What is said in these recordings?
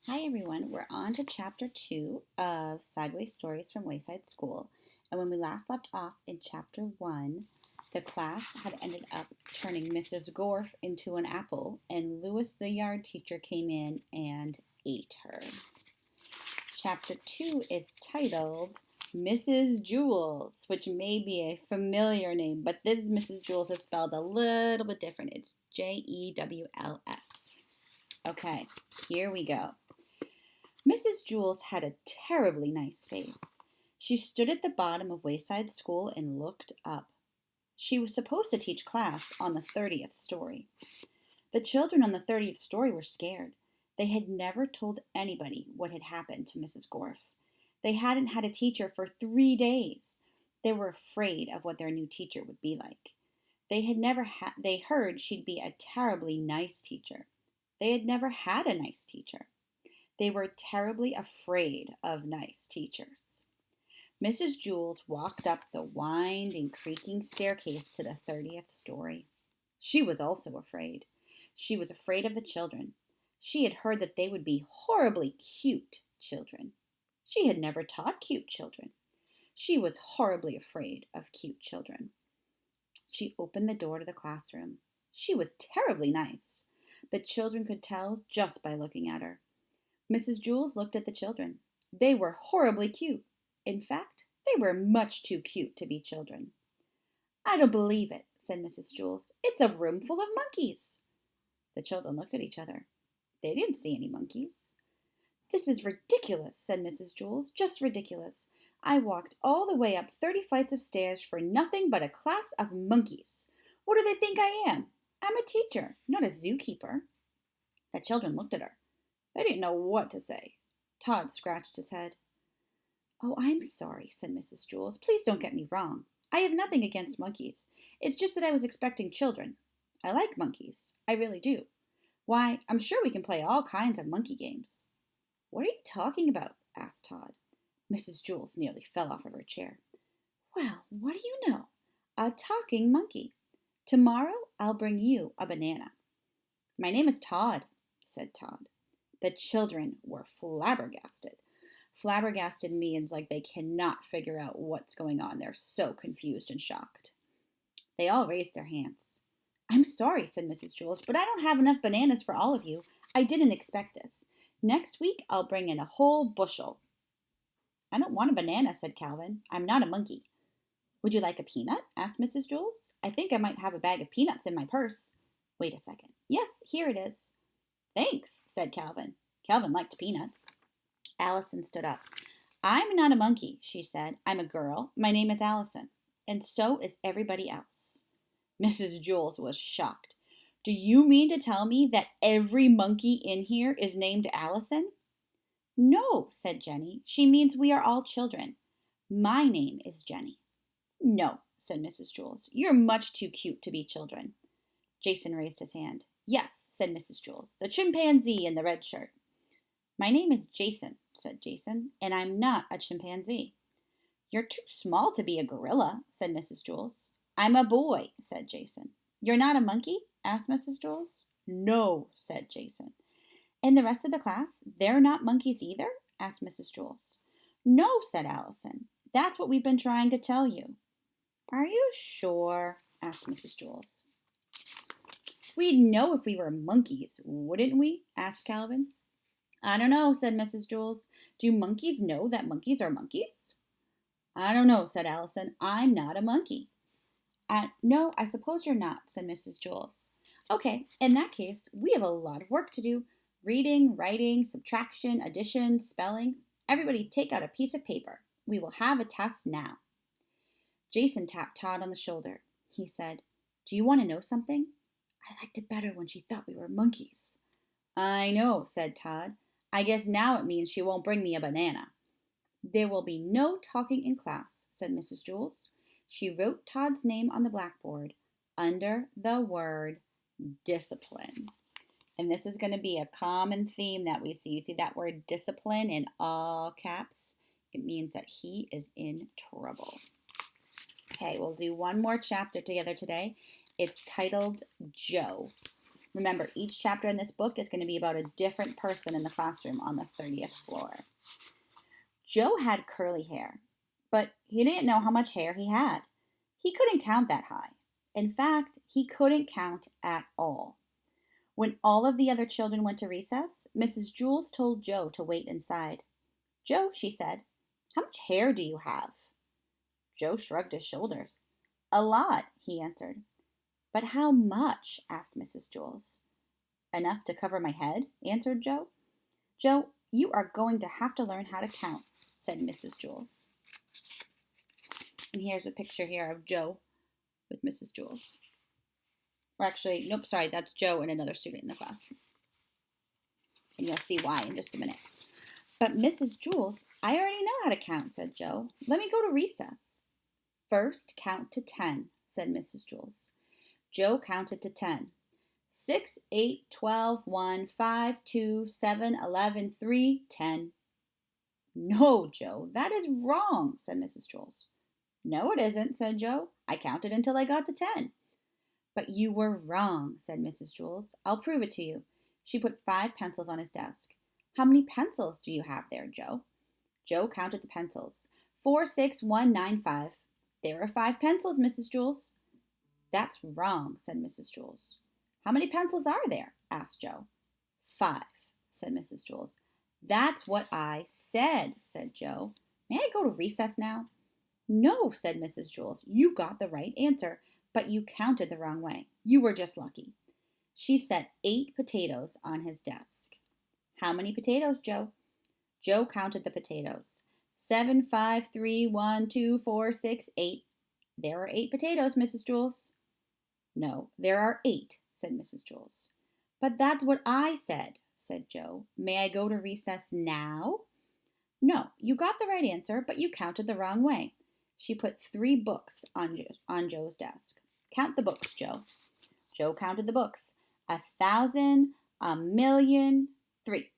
Hi everyone, we're on to chapter 2 of Sideways Stories from Wayside School. And when we last left off in chapter 1, the class had ended up turning Mrs. Gorf into an apple, and Louis the yard teacher came in and ate her. Chapter 2 is titled Mrs. Jewls, which may be a familiar name, but this Mrs. Jewls is spelled a little bit different. It's Jewls. Okay, here we go. Mrs. Jewls had a terribly nice face. She stood at the bottom of Wayside School and looked up. She was supposed to teach class on the 30th story. The children on the 30th story were scared. They had never told anybody what had happened to Mrs. Gorf. They hadn't had a teacher for 3 days. They were afraid of what their new teacher would be like. They heard she'd be a terribly nice teacher. They had never had a nice teacher. They were terribly afraid of nice teachers. Mrs. Jewls walked up the winding, creaking staircase to the 30th story. She was also afraid. She was afraid of the children. She had heard that they would be horribly cute children. She had never taught cute children. She was horribly afraid of cute children. She opened the door to the classroom. She was terribly nice. The children could tell just by looking at her. Mrs. Jewls looked at the children. They were horribly cute. In fact, they were much too cute to be children. "I don't believe it," said Mrs. Jewls. "It's a room full of monkeys." The children looked at each other. They didn't see any monkeys. "This is ridiculous," said Mrs. Jewls. "Just ridiculous. I walked all the way up 30 flights of stairs for nothing but a class of monkeys. What do they think I am? I'm a teacher, not a zookeeper." The children looked at her. They didn't know what to say. Todd scratched his head. "Oh, I'm sorry," said Mrs. Jewls. "Please don't get me wrong. I have nothing against monkeys. It's just that I was expecting children. I like monkeys. I really do. Why, I'm sure we can play all kinds of monkey games." "What are you talking about?" asked Todd. Mrs. Jewls nearly fell off of her chair. "Well, what do you know? A talking monkey. Tomorrow I'll bring you a banana." "My name is Todd," said Todd. The children were flabbergasted. Flabbergasted means like they cannot figure out what's going on. They're so confused and shocked. They all raised their hands. "I'm sorry," said Mrs. Jewls, "but I don't have enough bananas for all of you. I didn't expect this. Next week I'll bring in a whole bushel." "I don't want a banana," said Calvin. "I'm not a monkey." "Would you like a peanut?" asked Mrs. Jewls. "I think I might have a bag of peanuts in my purse." "Wait a second. Yes, here it is." "Thanks," said Calvin. Calvin liked peanuts. Allison stood up. "I'm not a monkey," she said. "I'm a girl. My name is Allison. And so is everybody else." Mrs. Jewls was shocked. "Do you mean to tell me that every monkey in here is named Allison?" "No," said Jenny. "She means we are all children. My name is Jenny." "No," said Mrs. Jewls. "You're much too cute to be children." Jason raised his hand. "Yes," said Mrs. Jewls, "the chimpanzee in the red shirt." "My name is Jason," said Jason, "and I'm not a chimpanzee." "You're too small to be a gorilla," said Mrs. Jewls. "I'm a boy," said Jason. "You're not a monkey?" asked Mrs. Jewls. "No," said Jason. "And the rest of the class, they're not monkeys either?" asked Mrs. Jewls. "No," said Allison. "That's what we've been trying to tell you." "Are you sure?" asked Mrs. Jewls. "We'd know if we were monkeys, wouldn't we?" asked Calvin. "I don't know," said Mrs. Jewls. "Do monkeys know that monkeys are monkeys?" "I don't know," said Allison. "I'm not a monkey." "No, I suppose you're not," said Mrs. Jewls. "Okay, in that case, we have a lot of work to do. Reading, writing, subtraction, addition, spelling. Everybody take out a piece of paper. We will have a test now." Jason tapped Todd on the shoulder. He said, "Do you want to know something? I liked it better when she thought we were monkeys." "I know," said Todd. "I guess now it means she won't bring me a banana." "There will be no talking in class," said Mrs. Jewls. She wrote Todd's name on the blackboard under the word discipline. And this is going to be a common theme that we see. You see that word discipline in all caps? It means that he is in trouble. Okay, we'll do one more chapter together today. It's titled Joe. Remember, each chapter in this book is going to be about a different person in the classroom on the 30th floor. Joe had curly hair, but he didn't know how much hair he had. He couldn't count that high. In fact, he couldn't count at all. When all of the other children went to recess, Mrs. Jewls told Joe to wait inside. Joe, she said, how much hair do you have? Joe shrugged his shoulders. A lot, he answered. But how much? Asked Mrs. Jewls. Enough to cover my head, answered Joe. Joe, you are going to have to learn how to count, said Mrs. Jewls. And here's a picture here of Joe with Mrs. Jewls. Or actually, nope, sorry, that's Joe and another student in the class. And you'll see why in just a minute. But Mrs. Jewls, I already know how to count, said Joe. Let me go to recess. First, count to 10, said Mrs. Jewls. Joe counted to 10. 6, 8, 12, 1, 5, 2, 7, 11, 3, 10. No, Joe, that is wrong, said Mrs. Jewls. No, it isn't, said Joe. I counted until I got to 10. But you were wrong, said Mrs. Jewls. I'll prove it to you. She put 5 pencils on his desk. How many pencils do you have there, Joe? Joe counted the pencils. 4, 6, 1, 9, 5. There are 5 pencils, Mrs. Jewls. That's wrong, said Mrs. Jewls. How many pencils are there? Asked Joe. 5, said Mrs. Jewls. That's what I said, said Joe. May I go to recess now? No, said Mrs. Jewls. You got the right answer, but you counted the wrong way. You were just lucky. She set 8 potatoes on his desk. How many potatoes, Joe? Joe counted the potatoes. 7, 5, 3, 1, 2, 4, 6, 8. There are 8 potatoes, Mrs. Jewls. No, there are 8, said Mrs. Jewls. But that's what I said, said Joe. May I go to recess now? No, you got the right answer, but you counted the wrong way. She put 3 books on Joe's desk. Count the books, Joe. Joe counted the books. 1,000, 1,000,000, 3.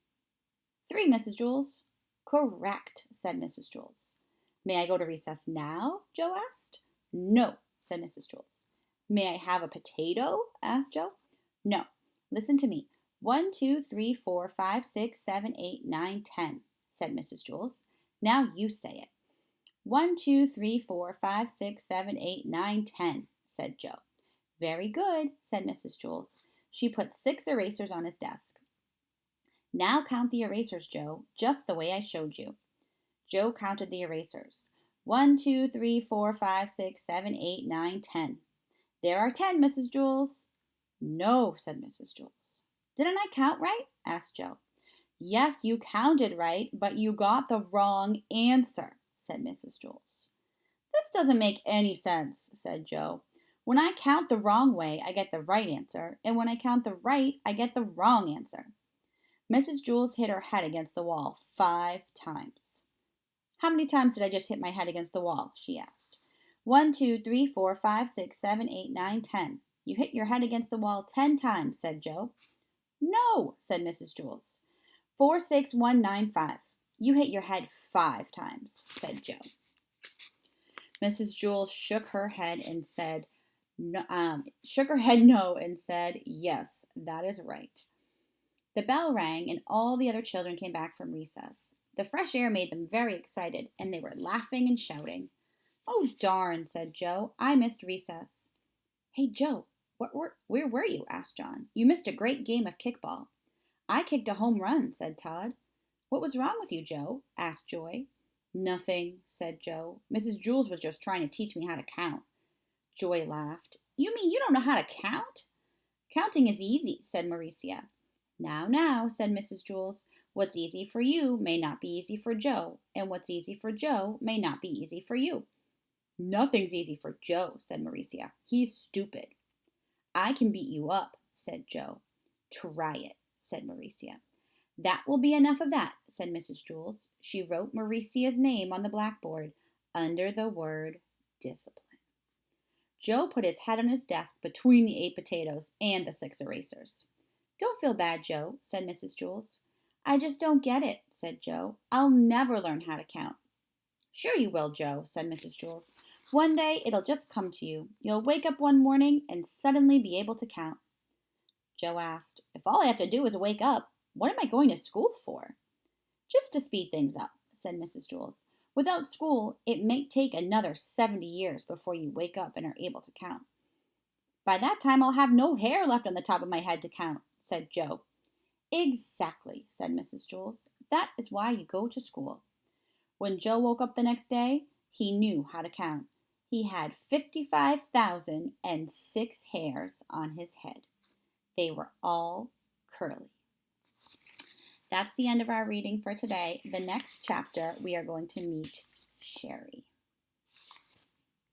3, Mrs. Jewls. Correct, said Mrs. Jewls. May I go to recess now? Joe asked. No, said Mrs. Jewls. May I have a potato? Asked Joe. No. Listen to me. 1, 2, 3, 4, 5, 6, 7, 8, 9, 10, said Mrs. Jewls. Now you say it. 1, 2, 3, 4, 5, 6, 7, 8, 9, 10, said Joe. Very good, said Mrs. Jewls. She put 6 erasers on his desk. Now count the erasers, Joe, just the way I showed you. Joe counted the erasers. 1, 2, 3, 4, 5, 6, 7, 8, 9, 10. There are 10, Mrs. Jewls. No, said Mrs. Jewls. Didn't I count right? Asked Joe. Yes, you counted right, but you got the wrong answer, said Mrs. Jewls. This doesn't make any sense, said Joe. When I count the wrong way, I get the right answer, and when I count the right, I get the wrong answer. Mrs. Jewls hit her head against the wall 5 times. How many times did I just hit my head against the wall? She asked. 1, 2, 3, 4, 5, 6, 7, 8, 9, 10. You hit your head against the wall 10 times, said Joe. No, said Mrs. Jewls. 4, 6, 1, 9, 5. You hit your head 5 times, said Joe. Mrs. Jewls shook her head and said, no, and said, yes, that is right. The bell rang and all the other children came back from recess. The fresh air made them very excited, and they were laughing and shouting. Oh, darn, said Joe. I missed recess. Hey, Joe, where were you? Asked John. You missed a great game of kickball. I kicked a home run, said Todd. What was wrong with you, Joe? Asked Joy. Nothing, said Joe. Mrs. Jewls was just trying to teach me how to count. Joy laughed. You mean you don't know how to count? Counting is easy, said Mauricia. Now, said Mrs. Jewls. What's easy for you may not be easy for Joe, and what's easy for Joe may not be easy for you. Nothing's easy for Joe, said Mauricia. He's stupid. I can beat you up, said Joe. Try it, said Mauricia. That will be enough of that, said Mrs. Jewls. She wrote Mauricia's name on the blackboard under the word discipline. Joe put his head on his desk between the 8 potatoes and the 6 erasers. Don't feel bad, Joe, said Mrs. Jewls. I just don't get it, said Joe. I'll never learn how to count. Sure you will, Joe, said Mrs. Jewls. One day it'll just come to you. You'll wake up one morning and suddenly be able to count. Joe asked. "If all I have to do is wake up, what am I going to school for?" "Just to speed things up," said Mrs. Jewls. "Without school, it may take another 70 years before you wake up and are able to count." "By that time I'll have no hair left on the top of my head to count," said Joe. "Exactly," said Mrs. Jewls. "That is why you go to school." When Joe woke up the next day, he knew how to count. He had 55,006 hairs on his head. They were all curly. That's the end of our reading for today. The next chapter, we are going to meet Sherry.